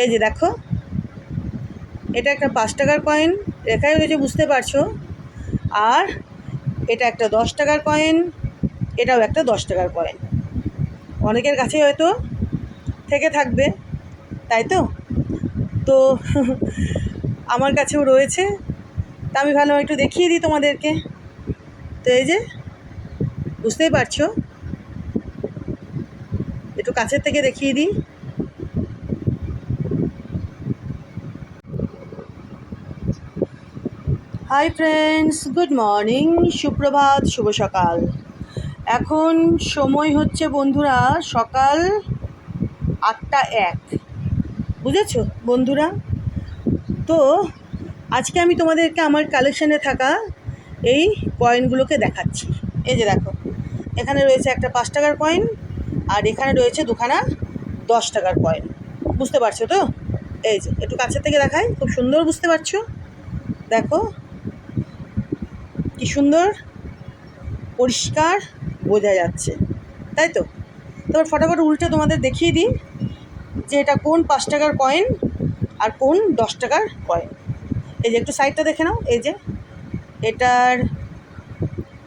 এই যে দেখো, এটা একটা 5 টাকার কয়েন, লেখাই রয়েছে বুঝতে পারছো। আর এটা একটা 10 টাকার কয়েন, এটাও একটা 10 টাকার কয়েন। অনেকের কাছেই হয়তো থেকে থাকবে, তাই তো তো আমার কাছেও রয়েছে, তা আমি ভালো একটু দেখিয়ে দিই তোমাদেরকে। তো এই যে বুঝতেই পারছো, একটু কাছের থেকে দেখিয়ে দিই। হাই ফ্রেন্ডস, গুড মর্নিং, সুপ্রভাত, শুভ সকাল। এখন সময় হচ্ছে বন্ধুরা সকাল 8টা 1, বুঝেছো বন্ধুরা। তো আজকে আমি তোমাদেরকে আমার কালেকশানে থাকা এই কয়েনগুলোকে দেখাচ্ছি। এই যে দেখো, এখানে রয়েছে একটা 5 টাকার কয়েন, আর এখানে রয়েছে দুখানা 10 টাকার কয়েন। বুঝতে পারছো তো? এই যে একটু কাছের থেকে দেখাই, খুব সুন্দর বুঝতে পারছো। দেখো কি সুন্দর পরিষ্কার বোঝা যাচ্ছে, তাই তো। তারপর ফটাফট উল্টে তোমাদের দেখিয়ে দিই যে এটা কোন 5 টাকার কয়েন আর কোন 10 টাকার কয়েন। এই যে একটু সাইডটা দেখে নাও, এই যে এটার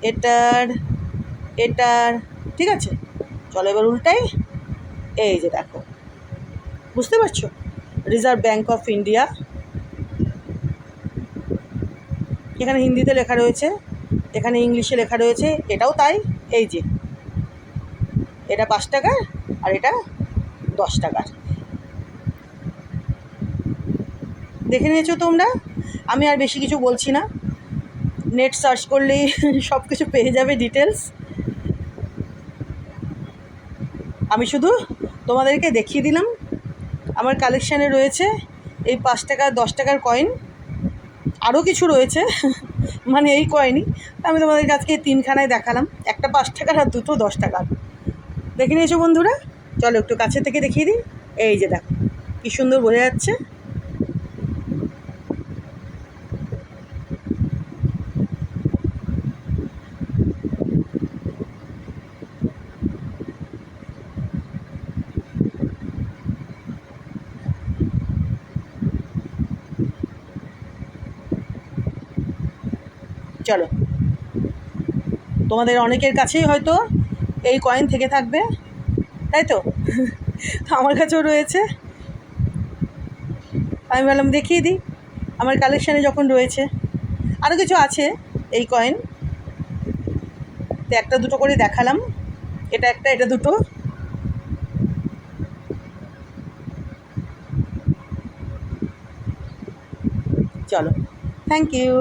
এটার এটার, ঠিক আছে। চলো এবার উল্টাই। এই যে দেখো, বুঝতে পারছো, রিজার্ভ ব্যাঙ্ক অফ ইন্ডিয়া, এখানে হিন্দিতে লেখা রয়েছে, এখানে ইংলিশে লেখা রয়েছে, এটাও তাই। এই যে এটা 5 টাকার আর এটা 10 টাকার। দেখে নিয়েছো তোমরা, আমি আর বেশি কিছু বলছি না, নেট সার্চ করলেই সব কিছু পেয়ে যাবে ডিটেলস। আমি শুধু তোমাদেরকে দেখিয়ে দিলাম আমার কালেকশানে রয়েছে এই 5 টাকা 10 টাকার কয়েন, আরও কিছু রয়েছে মানে এই কয়েনই। আমি তোমাদেরকে আজকে 3খানায় দেখালাম, একটা 5 টাকার আর দুটো 10 টাকার। দেখে নিয়েছো বন্ধুরা, চলো একটু কাছে থেকে দেখিয়ে দিই। এই যে দেখো কী সুন্দর বোঝা যাচ্ছে। চলো, তোমাদের অনেকের কাছেই হয়তো এই কয়েন থেকে থাকবে, তাই তো। আমার কাছেও রয়েছে, আমি ভাবলাম দেখিয়ে দিই আমার কালেকশানে যখন রয়েছে। আরও কিছু আছে এই কয়েন, তো একটা দুটো করে দেখালাম, এটা একটা এটা দুটো। চলো, থ্যাংক ইউ।